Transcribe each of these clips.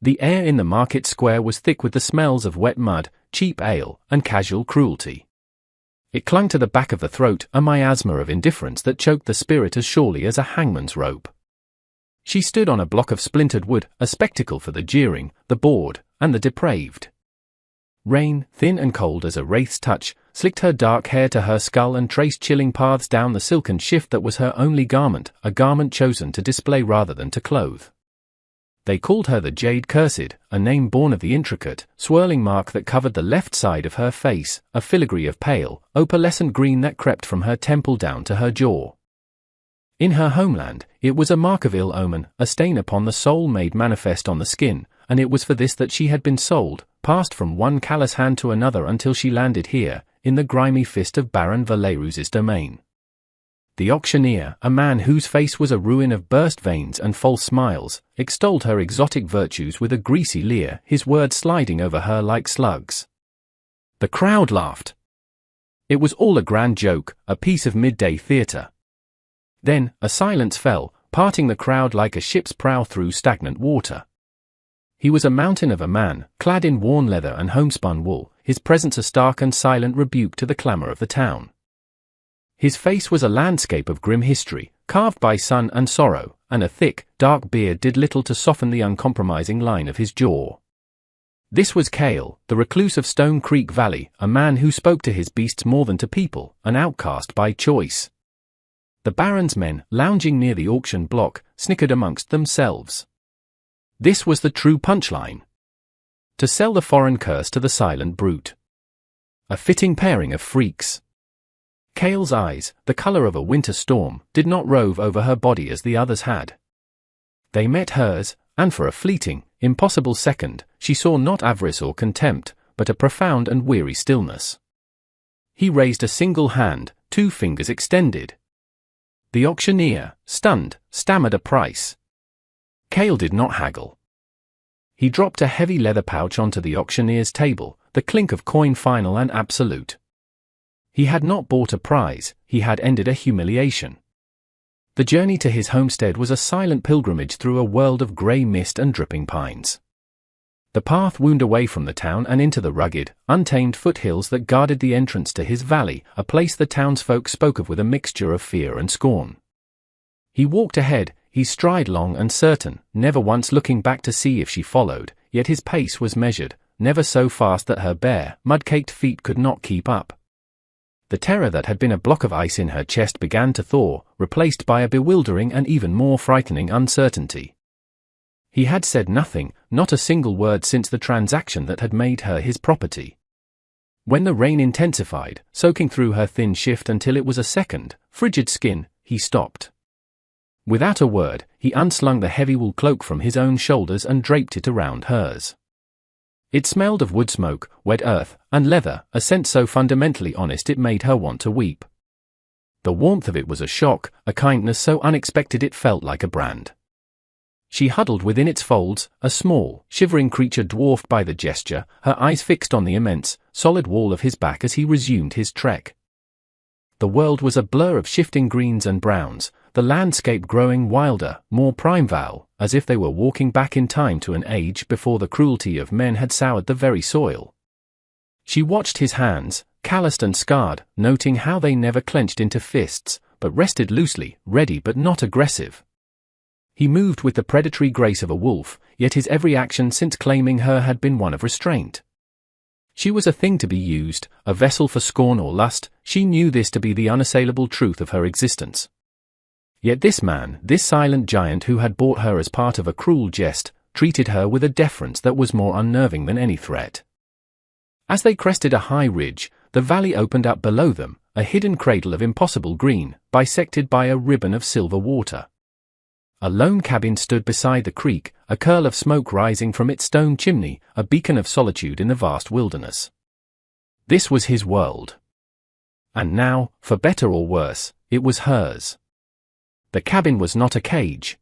The air in the market square was thick with the smells of wet mud, cheap ale, and casual cruelty. It clung to the back of the throat, a miasma of indifference that choked the spirit as surely as a hangman's rope. She stood on a block of splintered wood, a spectacle for the jeering, the bored, and the depraved. Rain, thin and cold as a wraith's touch, slicked her dark hair to her skull and traced chilling paths down the silken shift that was her only garment, a garment chosen to display rather than to clothe. They called her the Jade Cursed, a name born of the intricate, swirling mark that covered the left side of her face, a filigree of pale, opalescent green that crept from her temple down to her jaw. In her homeland, it was a mark of ill omen, a stain upon the soul made manifest on the skin, and it was for this that she had been sold, passed from one callous hand to another until she landed here, in the grimy fist of Baron Valerus's domain. The auctioneer, a man whose face was a ruin of burst veins and false smiles, extolled her exotic virtues with a greasy leer, his words sliding over her like slugs. The crowd laughed. It was all a grand joke, a piece of midday theatre. Then, a silence fell, parting the crowd like a ship's prow through stagnant water. He was a mountain of a man, clad in worn leather and homespun wool, his presence a stark and silent rebuke to the clamour of the town. His face was a landscape of grim history, carved by sun and sorrow, and a thick, dark beard did little to soften the uncompromising line of his jaw. This was Cale, the recluse of Stone Creek Valley, a man who spoke to his beasts more than to people, an outcast by choice. The Baron's men, lounging near the auction block, snickered amongst themselves. This was the true punchline. To sell the foreign curse to the silent brute. A fitting pairing of freaks. Cale's eyes, the color of a winter storm, did not rove over her body as the others had. They met hers, and for a fleeting, impossible second, she saw not avarice or contempt, but a profound and weary stillness. He raised a single hand, 2 fingers extended. The auctioneer, stunned, stammered a price. Cale did not haggle. He dropped a heavy leather pouch onto the auctioneer's table, the clink of coin final and absolute. He had not bought a prize, he had ended a humiliation. The journey to his homestead was a silent pilgrimage through a world of grey mist and dripping pines. The path wound away from the town and into the rugged, untamed foothills that guarded the entrance to his valley, a place the townsfolk spoke of with a mixture of fear and scorn. He walked ahead, his stride long and certain, never once looking back to see if she followed, yet his pace was measured, never so fast that her bare, mud-caked feet could not keep up. The terror that had been a block of ice in her chest began to thaw, replaced by a bewildering and even more frightening uncertainty. He had said nothing, not a single word since the transaction that had made her his property. When the rain intensified, soaking through her thin shift until it was a second, frigid skin, he stopped. Without a word, he unslung the heavy wool cloak from his own shoulders and draped it around hers. It smelled of wood smoke, wet earth, and leather, a scent so fundamentally honest it made her want to weep. The warmth of it was a shock, a kindness so unexpected it felt like a brand. She huddled within its folds, a small, shivering creature dwarfed by the gesture, her eyes fixed on the immense, solid wall of his back as he resumed his trek. The world was a blur of shifting greens and browns, the landscape growing wilder, more primeval, as if they were walking back in time to an age before the cruelty of men had soured the very soil. She watched his hands, calloused and scarred, noting how they never clenched into fists, but rested loosely, ready but not aggressive. He moved with the predatory grace of a wolf, yet his every action since claiming her had been one of restraint. She was a thing to be used, a vessel for scorn or lust, she knew this to be the unassailable truth of her existence. Yet this man, this silent giant who had bought her as part of a cruel jest, treated her with a deference that was more unnerving than any threat. As they crested a high ridge, the valley opened up below them, a hidden cradle of impossible green, bisected by a ribbon of silver water. A lone cabin stood beside the creek, a curl of smoke rising from its stone chimney, a beacon of solitude in the vast wilderness. This was his world. And now, for better or worse, it was hers. The cabin was not a cage.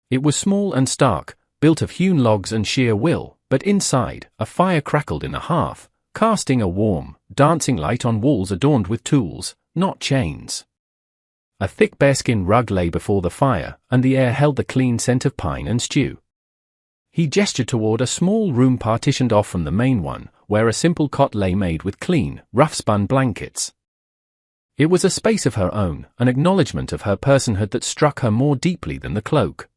It was small and stark, built of hewn logs and sheer will, but inside, a fire crackled in the hearth, casting a warm, dancing light on walls adorned with tools, not chains. A thick bearskin rug lay before the fire, and the air held the clean scent of pine and stew. He gestured toward a small room partitioned off from the main one, where a simple cot lay made with clean, rough-spun blankets. It was a space of her own, an acknowledgement of her personhood that struck her more deeply than the cloak.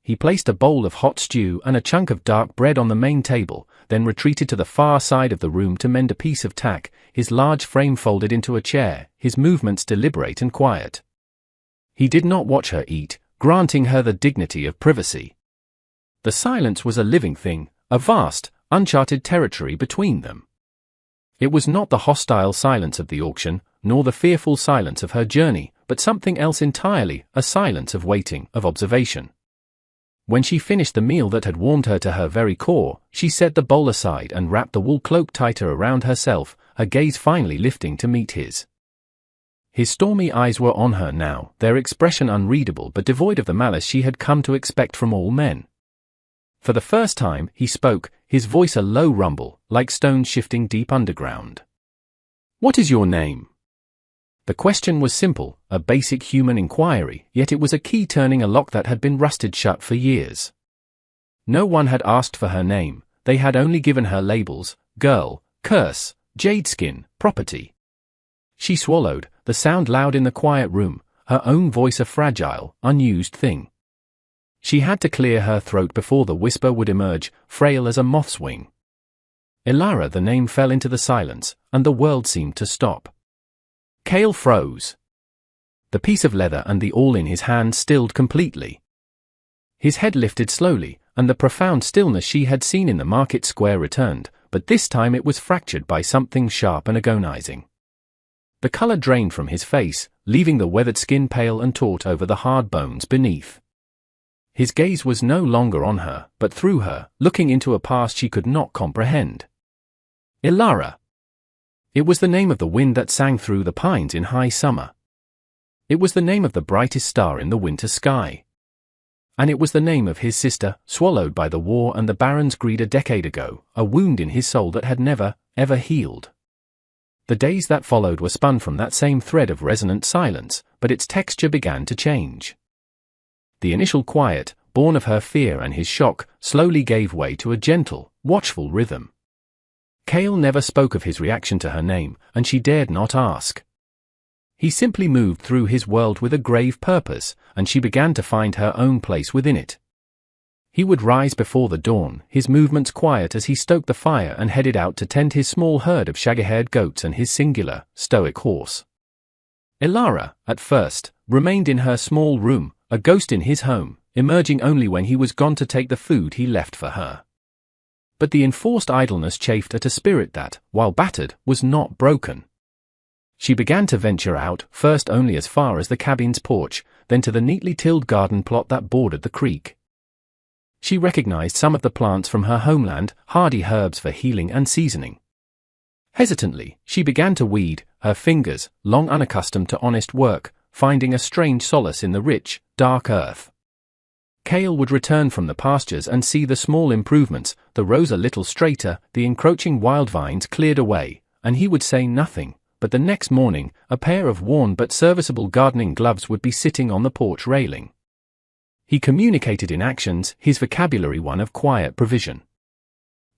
He placed a bowl of hot stew and a chunk of dark bread on the main table, then retreated to the far side of the room to mend a piece of tack, his large frame folded into a chair, his movements deliberate and quiet. He did not watch her eat, granting her the dignity of privacy. The silence was a living thing, a vast, uncharted territory between them. It was not the hostile silence of the auction, nor the fearful silence of her journey, but something else entirely, a silence of waiting, of observation. When she finished the meal that had warmed her to her very core, she set the bowl aside and wrapped the wool cloak tighter around herself, her gaze finally lifting to meet his. His stormy eyes were on her now, their expression unreadable but devoid of the malice she had come to expect from all men. For the first time, he spoke, his voice a low rumble, like stones shifting deep underground. "What is your name?" The question was simple, a basic human inquiry, yet it was a key turning a lock that had been rusted shut for years. No one had asked for her name, they had only given her labels: girl, curse, jade skin, property. She swallowed, the sound loud in the quiet room, her own voice a fragile, unused thing. She had to clear her throat before the whisper would emerge, frail as a moth's wing. Elara, the name fell into the silence, and the world seemed to stop. Cale froze. The piece of leather and the awl in his hand stilled completely. His head lifted slowly, and the profound stillness she had seen in the market square returned, but this time it was fractured by something sharp and agonizing. The color drained from his face, leaving the weathered skin pale and taut over the hard bones beneath. His gaze was no longer on her, but through her, looking into a past she could not comprehend. Elara. It was the name of the wind that sang through the pines in high summer. It was the name of the brightest star in the winter sky. And it was the name of his sister, swallowed by the war and the Baron's greed a decade ago, a wound in his soul that had never, ever healed. The days that followed were spun from that same thread of resonant silence, but its texture began to change. The initial quiet, born of her fear and his shock, slowly gave way to a gentle, watchful rhythm. Cale never spoke of his reaction to her name, and she dared not ask. He simply moved through his world with a grave purpose, and she began to find her own place within it. He would rise before the dawn, his movements quiet as he stoked the fire and headed out to tend his small herd of shaggy-haired goats and his singular, stoic horse. Elara, at first, remained in her small room, a ghost in his home, emerging only when he was gone to take the food he left for her. But the enforced idleness chafed at a spirit that, while battered, was not broken. She began to venture out, first only as far as the cabin's porch, then to the neatly tilled garden plot that bordered the creek. She recognized some of the plants from her homeland, hardy herbs for healing and seasoning. Hesitantly, she began to weed, her fingers, long unaccustomed to honest work, finding a strange solace in the rich, dark earth. Cale would return from the pastures and see the small improvements, the rows a little straighter, the encroaching wild vines cleared away, and he would say nothing, but the next morning, a pair of worn but serviceable gardening gloves would be sitting on the porch railing. He communicated in actions, his vocabulary one of quiet provision.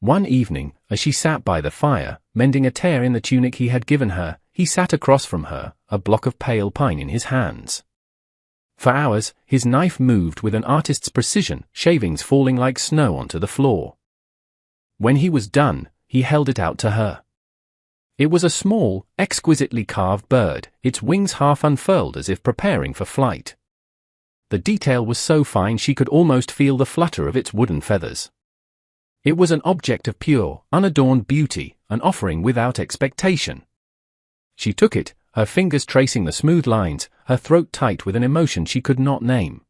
One evening, as she sat by the fire, mending a tear in the tunic he had given her, he sat across from her, a block of pale pine in his hands. For hours, his knife moved with an artist's precision, shavings falling like snow onto the floor. When he was done, he held it out to her. It was a small, exquisitely carved bird, its wings half unfurled as if preparing for flight. The detail was so fine she could almost feel the flutter of its wooden feathers. It was an object of pure, unadorned beauty, an offering without expectation. She took it, her fingers tracing the smooth lines, her throat tight with an emotion she could not name.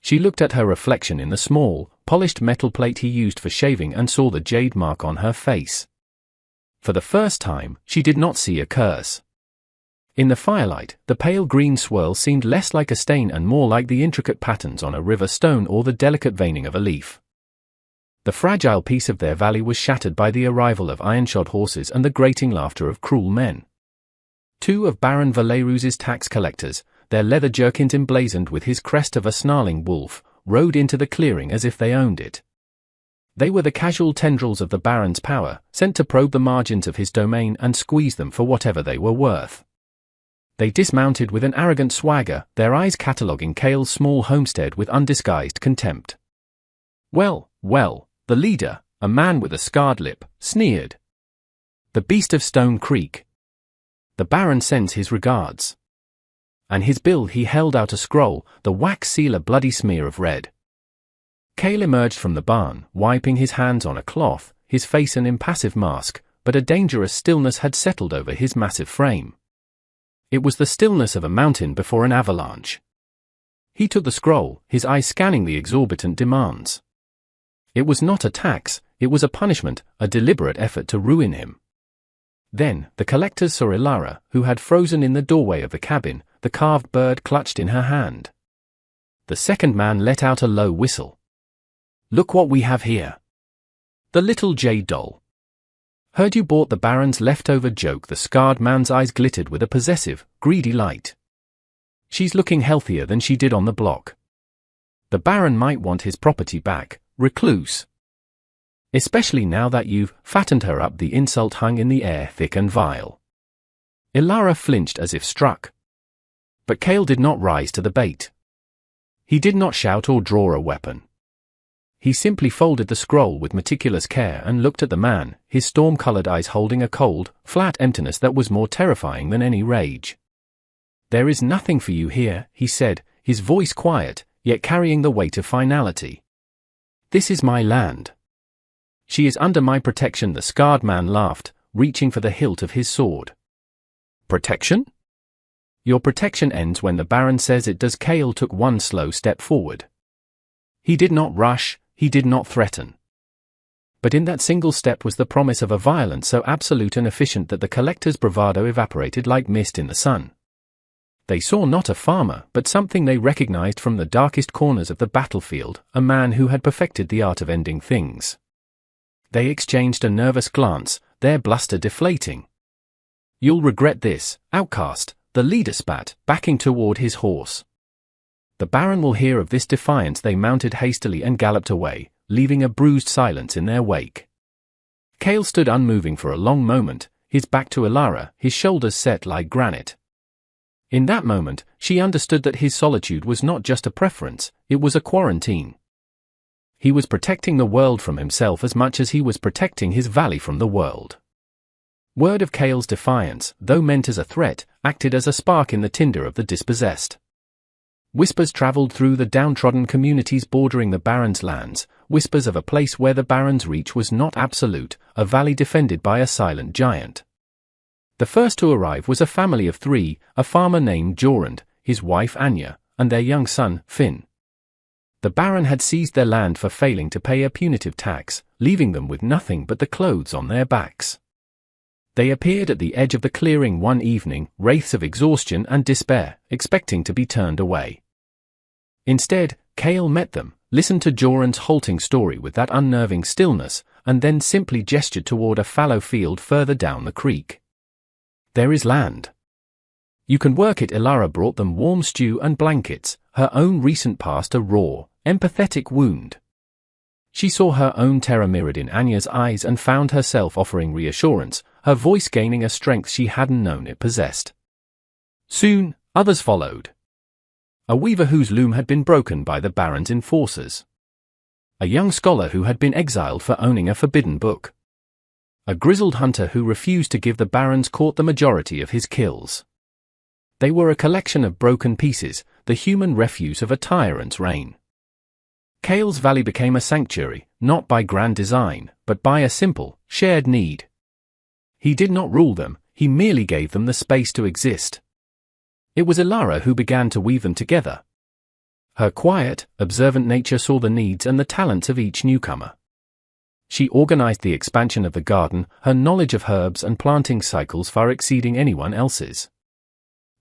She looked at her reflection in the small, polished metal plate he used for shaving and saw the jade mark on her face. For the first time, she did not see a curse. In the firelight, the pale green swirl seemed less like a stain and more like the intricate patterns on a river stone or the delicate veining of a leaf. The fragile peace of their valley was shattered by the arrival of iron-shod horses and the grating laughter of cruel men. Two of Baron Valerus's tax collectors, their leather jerkins emblazoned with his crest of a snarling wolf, rode into the clearing as if they owned it. They were the casual tendrils of the Baron's power, sent to probe the margins of his domain and squeeze them for whatever they were worth. They dismounted with an arrogant swagger, their eyes cataloguing Cale's small homestead with undisguised contempt. Well, the leader, a man with a scarred lip, sneered. The beast of Stone Creek. The Baron sends his regards. And his bill he held out a scroll, the wax seal a bloody smear of red. Cale emerged from the barn, wiping his hands on a cloth, his face an impassive mask, but a dangerous stillness had settled over his massive frame. It was the stillness of a mountain before an avalanche. He took the scroll, his eyes scanning the exorbitant demands. It was not a tax, it was a punishment, a deliberate effort to ruin him. Then, the collectors saw Ilara, who had frozen in the doorway of the cabin, the carved bird clutched in her hand. The second man let out a low whistle. Look what we have here. The little jade doll. Heard you bought the Baron's leftover joke. The scarred man's eyes glittered with a possessive, greedy light. She's looking healthier than she did on the block. The Baron might want his property back, recluse. Especially now that you've fattened her up. The insult hung in the air, thick and vile. Ilara flinched as if struck. But Cale did not rise to the bait. He did not shout or draw a weapon. He simply folded the scroll with meticulous care and looked at the man, his storm-colored eyes holding a cold, flat emptiness that was more terrifying than any rage. There is nothing for you here, he said, his voice quiet, yet carrying the weight of finality. This is my land. She is under my protection. The scarred man laughed, reaching for the hilt of his sword. Protection? Your protection ends when the Baron says it does. Cale took one slow step forward. He did not rush, he did not threaten. But in that single step was the promise of a violence so absolute and efficient that the collector's bravado evaporated like mist in the sun. They saw not a farmer, but something they recognized from the darkest corners of the battlefield, a man who had perfected the art of ending things. They exchanged a nervous glance, their bluster deflating. You'll regret this, outcast, the leader spat, backing toward his horse. The Baron will hear of this defiance. They mounted hastily and galloped away, leaving a bruised silence in their wake. Cale stood unmoving for a long moment, his back to Ilara, his shoulders set like granite. In that moment, she understood that his solitude was not just a preference, it was a quarantine. He was protecting the world from himself as much as he was protecting his valley from the world. Word of Cale's defiance, though meant as a threat, acted as a spark in the tinder of the dispossessed. Whispers traveled through the downtrodden communities bordering the Baron's lands, whispers of a place where the Baron's reach was not absolute, a valley defended by a silent giant. The first to arrive was a family of 3, a farmer named Jorund, his wife Anya, and their young son, Finn. The Baron had seized their land for failing to pay a punitive tax, leaving them with nothing but the clothes on their backs. They appeared at the edge of the clearing one evening, wraiths of exhaustion and despair, expecting to be turned away. Instead, Cale met them, listened to Jorund's halting story with that unnerving stillness, and then simply gestured toward a fallow field further down the creek. There is land. You can work it. Ilara brought them warm stew and blankets, her own recent past a raw, empathetic wound. She saw her own terror mirrored in Anya's eyes and found herself offering reassurance, her voice gaining a strength she hadn't known it possessed. Soon, others followed. A weaver whose loom had been broken by the Baron's enforcers. A young scholar who had been exiled for owning a forbidden book. A grizzled hunter who refused to give the Baron's court the majority of his kills. They were a collection of broken pieces, the human refuse of a tyrant's reign. Cale's Valley became a sanctuary, not by grand design, but by a simple, shared need. He did not rule them, he merely gave them the space to exist. It was Ilara who began to weave them together. Her quiet, observant nature saw the needs and the talents of each newcomer. She organized the expansion of the garden, her knowledge of herbs and planting cycles far exceeding anyone else's.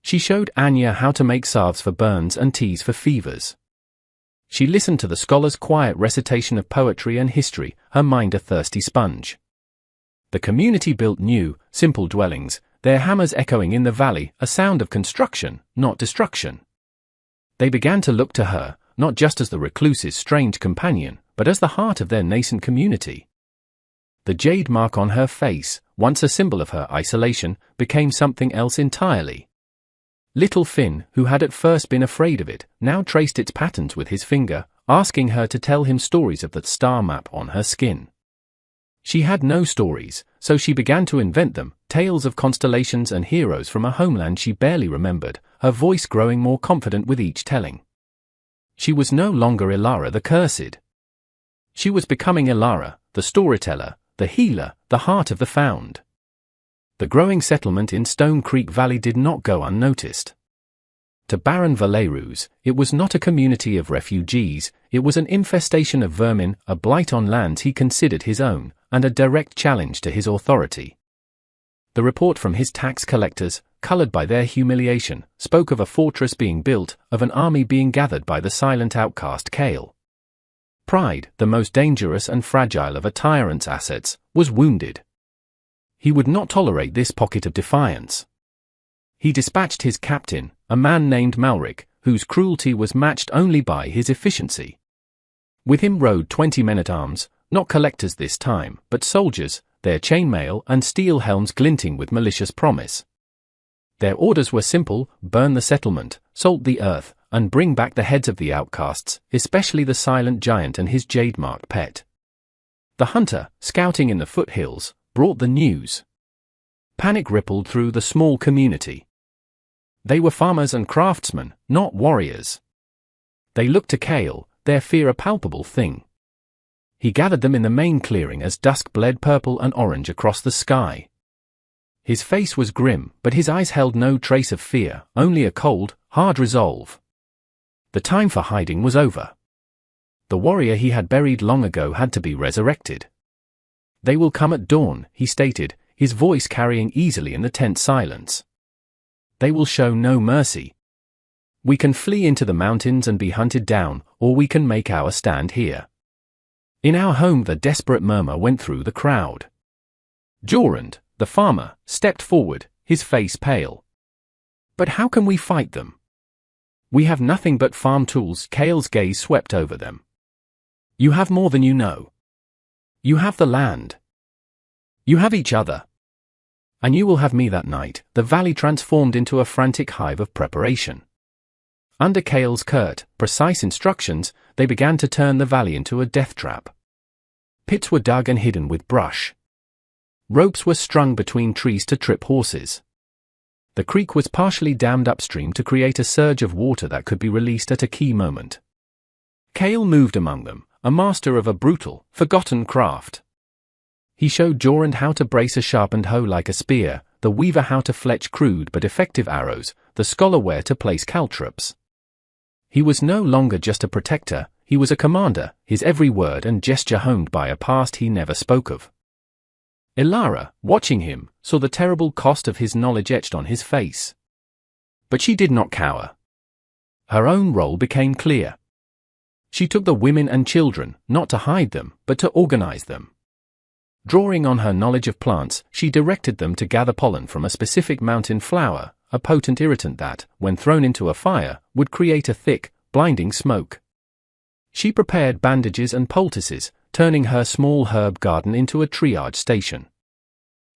She showed Anya how to make salves for burns and teas for fevers. She listened to the scholar's quiet recitation of poetry and history, her mind a thirsty sponge. The community built new, simple dwellings, their hammers echoing in the valley, a sound of construction, not destruction. They began to look to her, not just as the recluse's strange companion, but as the heart of their nascent community. The jade mark on her face, once a symbol of her isolation, became something else entirely. Little Finn, who had at first been afraid of it, now traced its patterns with his finger, asking her to tell him stories of the star map on her skin. She had no stories, so she began to invent them, tales of constellations and heroes from a homeland she barely remembered, her voice growing more confident with each telling. She was no longer Ilara the Cursed. She was becoming Ilara, the storyteller, the healer, the heart of the Found. The growing settlement in Stone Creek Valley did not go unnoticed. To Baron Valerus, it was not a community of refugees, it was an infestation of vermin, a blight on lands he considered his own, and a direct challenge to his authority. The report from his tax collectors, colored by their humiliation, spoke of a fortress being built, of an army being gathered by the silent outcast Kale. Pride, the most dangerous and fragile of a tyrant's assets, was wounded. He would not tolerate this pocket of defiance. He dispatched his captain, a man named Malric, whose cruelty was matched only by his efficiency. With him rode 20 men-at-arms, not collectors this time, but soldiers, their chainmail and steel helms glinting with malicious promise. Their orders were simple: burn the settlement, salt the earth, and bring back the heads of the outcasts, especially the silent giant and his jade-marked pet. The hunter, scouting in the foothills, brought the news. Panic rippled through the small community. They were farmers and craftsmen, not warriors. They looked to Kale, their fear a palpable thing. He gathered them in the main clearing as dusk bled purple and orange across the sky. His face was grim, but his eyes held no trace of fear, only a cold, hard resolve. The time for hiding was over. The warrior he had buried long ago had to be resurrected. "They will come at dawn," he stated, his voice carrying easily in the tense silence. "They will show no mercy. We can flee into the mountains and be hunted down, or we can make our stand here. In our home." The desperate murmur went through the crowd. Jorund, the farmer, stepped forward, his face pale. "But how can we fight them? We have nothing but farm tools." Kale's gaze swept over them. "You have more than you know. You have the land. You have each other. And you will have me." That night, the valley transformed into a frantic hive of preparation. Under Kale's curt, precise instructions, they began to turn the valley into a death trap. Pits were dug and hidden with brush. Ropes were strung between trees to trip horses. The creek was partially dammed upstream to create a surge of water that could be released at a key moment. Kale moved among them, a master of a brutal, forgotten craft. He showed Jorund how to brace a sharpened hoe like a spear, the weaver how to fletch crude but effective arrows, the scholar where to place caltrops. He was no longer just a protector, he was a commander, his every word and gesture honed by a past he never spoke of. Ilara, watching him, saw the terrible cost of his knowledge etched on his face. But she did not cower. Her own role became clear. She took the women and children, not to hide them, but to organize them. Drawing on her knowledge of plants, she directed them to gather pollen from a specific mountain flower, a potent irritant that, when thrown into a fire, would create a thick, blinding smoke. She prepared bandages and poultices, turning her small herb garden into a triage station.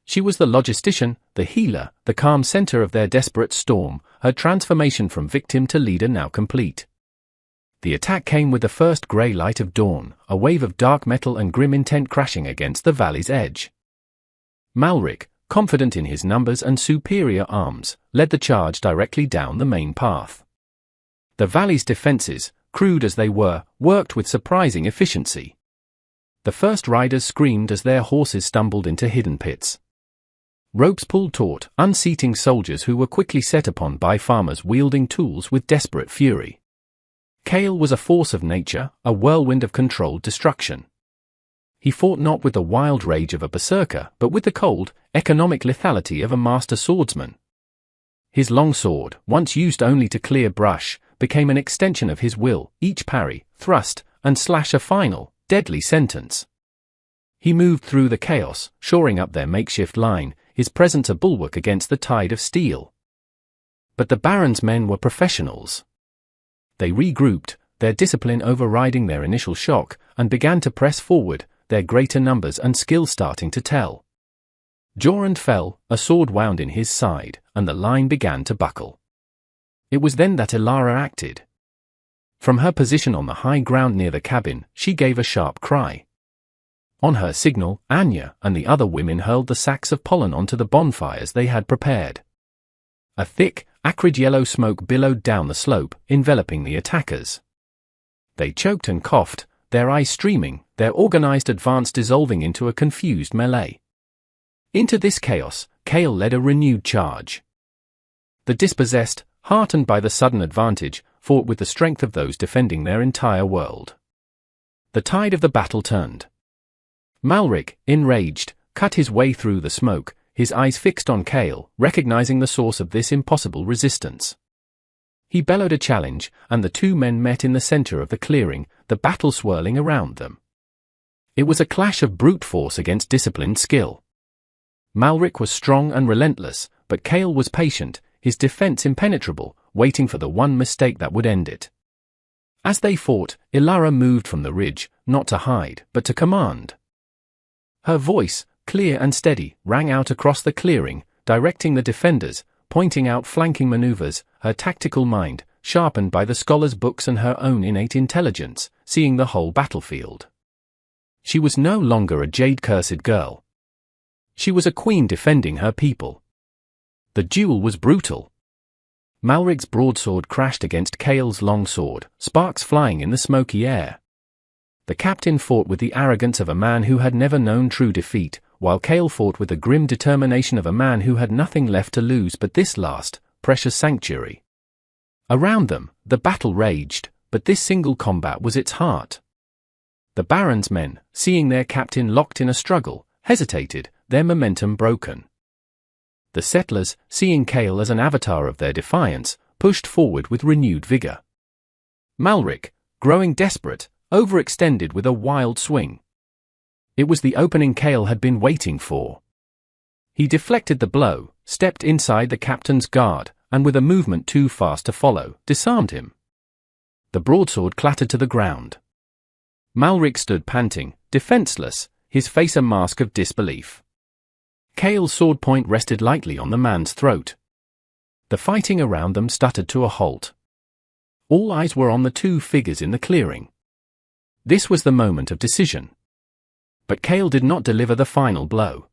She was the logistician, the healer, the calm center of their desperate storm, her transformation from victim to leader now complete. The attack came with the first grey light of dawn, a wave of dark metal and grim intent crashing against the valley's edge. Malric, confident in his numbers and superior arms, led the charge directly down the main path. The valley's defenses, crude as they were, worked with surprising efficiency. The first riders screamed as their horses stumbled into hidden pits. Ropes pulled taut, unseating soldiers who were quickly set upon by farmers wielding tools with desperate fury. Kale was a force of nature, a whirlwind of controlled destruction. He fought not with the wild rage of a berserker, but with the cold, economic lethality of a master swordsman. His long sword, once used only to clear brush, became an extension of his will, each parry, thrust, and slash a final, deadly sentence. He moved through the chaos, shoring up their makeshift line, his presence a bulwark against the tide of steel. But the Baron's men were professionals. They regrouped, their discipline overriding their initial shock, and began to press forward, their greater numbers and skill starting to tell. Jorund fell, a sword wound in his side, and the line began to buckle. It was then that Elara acted. From her position on the high ground near the cabin, she gave a sharp cry. On her signal, Anya and the other women hurled the sacks of pollen onto the bonfires they had prepared. A thick, acrid yellow smoke billowed down the slope, enveloping the attackers. They choked and coughed, their eyes streaming, their organized advance dissolving into a confused melee. Into this chaos, Chaol led a renewed charge. The dispossessed, heartened by the sudden advantage, fought with the strength of those defending their entire world. The tide of the battle turned. Malric, enraged, cut his way through the smoke, his eyes fixed on Chaol, recognizing the source of this impossible resistance. He bellowed a challenge, and the two men met in the center of the clearing, the battle swirling around them. It was a clash of brute force against disciplined skill. Malric was strong and relentless, but Chaol was patient, his defense impenetrable, waiting for the one mistake that would end it. As they fought, Elara moved from the ridge, not to hide, but to command. Her voice, clear and steady, rang out across the clearing, directing the defenders, pointing out flanking maneuvers, her tactical mind, sharpened by the scholar's books and her own innate intelligence, seeing the whole battlefield. She was no longer a jade-cursed girl. She was a queen defending her people. The duel was brutal. Malric's broadsword crashed against Chaol's long sword, sparks flying in the smoky air. The captain fought with the arrogance of a man who had never known true defeat, while Chaol fought with the grim determination of a man who had nothing left to lose but this last, precious sanctuary. Around them, the battle raged, but this single combat was its heart. The Baron's men, seeing their captain locked in a struggle, hesitated, their momentum broken. The settlers, seeing Chaol as an avatar of their defiance, pushed forward with renewed vigor. Malric, growing desperate, overextended with a wild swing. It was the opening Chaol had been waiting for. He deflected the blow, stepped inside the captain's guard, and with a movement too fast to follow, disarmed him. The broadsword clattered to the ground. Malric stood panting, defenseless, his face a mask of disbelief. Chaol's sword point rested lightly on the man's throat. The fighting around them stuttered to a halt. All eyes were on the two figures in the clearing. This was the moment of decision. But Chaol did not deliver the final blow.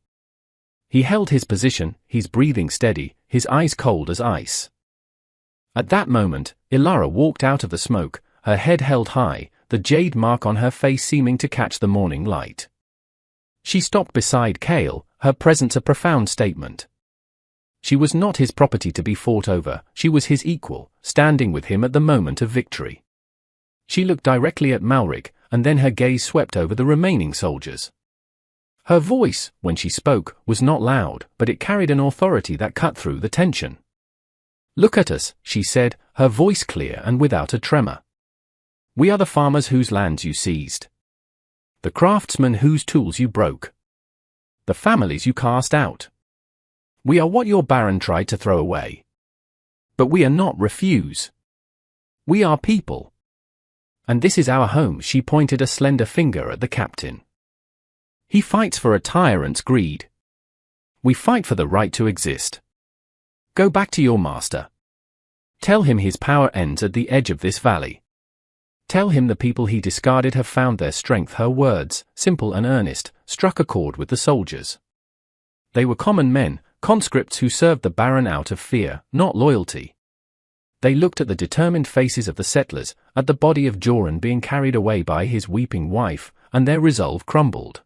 He held his position, his breathing steady, his eyes cold as ice. At that moment, Elara walked out of the smoke, her head held high, the jade mark on her face seeming to catch the morning light. She stopped beside Chaol, her presence a profound statement. She was not his property to be fought over, she was his equal, standing with him at the moment of victory. She looked directly at Malric, and then her gaze swept over the remaining soldiers. Her voice, when she spoke, was not loud, but it carried an authority that cut through the tension. "Look at us," she said, her voice clear and without a tremor. "We are the farmers whose lands you seized. The craftsmen whose tools you broke. The families you cast out. We are what your Baron tried to throw away. But we are not refuse. We are people. And this is our home." She pointed a slender finger at the captain. "He fights for a tyrant's greed. We fight for the right to exist. Go back to your master. Tell him his power ends at the edge of this valley. Tell him the people he discarded have found their strength." Her words, simple and earnest, struck a chord with the soldiers. They were common men, conscripts who served the Baron out of fear, not loyalty. They looked at the determined faces of the settlers, at the body of Jorund being carried away by his weeping wife, and their resolve crumbled.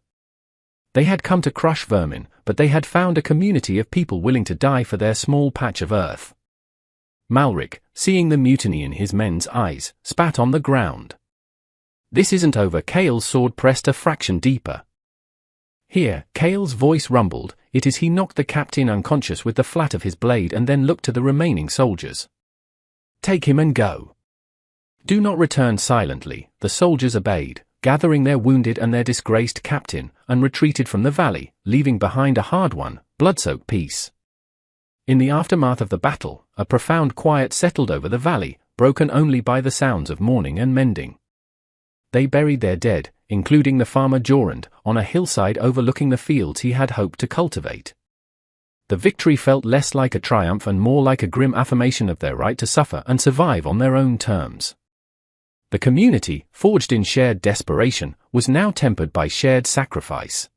They had come to crush vermin, but they had found a community of people willing to die for their small patch of earth. Malric, seeing the mutiny in his men's eyes, spat on the ground. "This isn't over." Chaol's sword pressed a fraction deeper. Here, Chaol's voice rumbled, it is he knocked the captain unconscious with the flat of his blade and then looked to the remaining soldiers. "Take him and go. Do not return silently." The soldiers obeyed, gathering their wounded and their disgraced captain, and retreated from the valley, leaving behind a hard-won, blood-soaked peace. In the aftermath of the battle, a profound quiet settled over the valley, broken only by the sounds of mourning and mending. They buried their dead, including the farmer Jorund, on a hillside overlooking the fields he had hoped to cultivate. The victory felt less like a triumph and more like a grim affirmation of their right to suffer and survive on their own terms. The community, forged in shared desperation, was now tempered by shared sacrifice.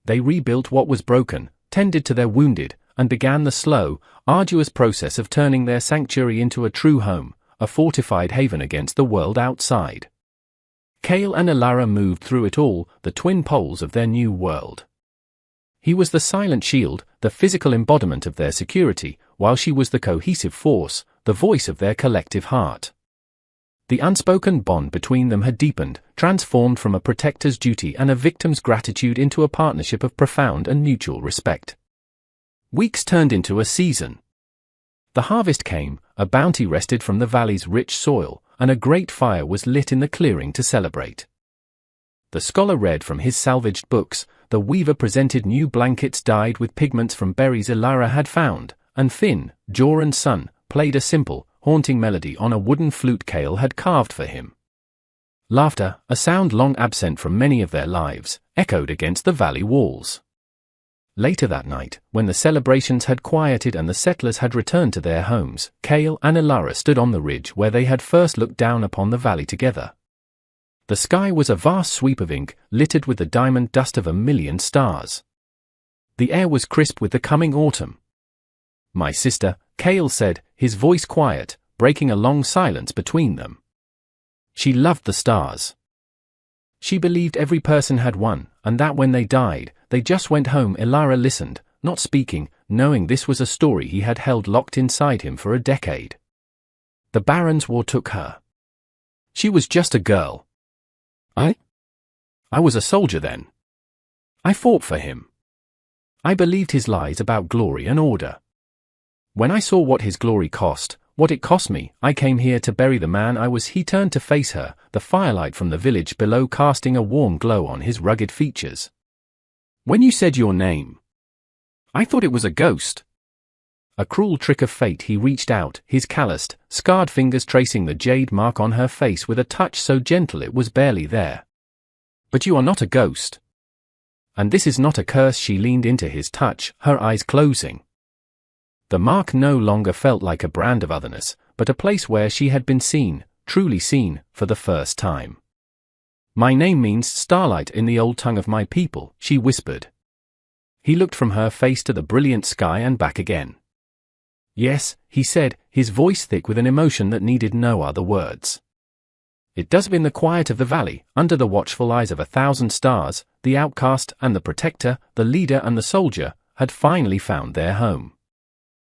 They rebuilt what was broken, tended to their wounded, and began the slow, arduous process of turning their sanctuary into a true home, a fortified haven against the world outside. Chaol and Elara moved through it all, the twin poles of their new world. He was the silent shield, the physical embodiment of their security, while she was the cohesive force, the voice of their collective heart. The unspoken bond between them had deepened, transformed from a protector's duty and a victim's gratitude into a partnership of profound and mutual respect. Weeks turned into a season. The harvest came, a bounty rested from the valley's rich soil, and a great fire was lit in the clearing to celebrate. The scholar read from his salvaged books, the weaver presented new blankets dyed with pigments from berries Elara had found, and Finn, Jorund's son, played a simple, haunting melody on a wooden flute Chaol had carved for him. Laughter, a sound long absent from many of their lives, echoed against the valley walls. Later that night, when the celebrations had quieted and the settlers had returned to their homes, Chaol and Elara stood on the ridge where they had first looked down upon the valley together. The sky was a vast sweep of ink, littered with the diamond dust of 1,000,000 stars. The air was crisp with the coming autumn. "My sister," Chaol said, his voice quiet, breaking a long silence between them. She loved the stars. She believed every person had one, and that when they died, they just went home. Elara listened, not speaking, knowing this was a story he had held locked inside him for a decade. The Baron's war took her. She was just a girl. I was a soldier then. I fought for him. I believed his lies about glory and order. When I saw what his glory cost, what it cost me, I came here to bury the man I was." He turned to face her, the firelight from the village below casting a warm glow on his rugged features. "When you said your name, I thought it was a ghost." A cruel trick of fate. He reached out, his calloused, scarred fingers tracing the jade mark on her face with a touch so gentle it was barely there. "But you are not a ghost. And this is not a curse." She leaned into his touch, her eyes closing. The mark no longer felt like a brand of otherness, but a place where she had been seen, truly seen, for the first time. "My name means starlight in the old tongue of my people," she whispered. He looked from her face to the brilliant sky and back again. "Yes," he said, his voice thick with an emotion that needed no other words. It does. In the quiet of the valley, under the watchful eyes of 1,000 stars, the outcast and the protector, the leader and the soldier, had finally found their home.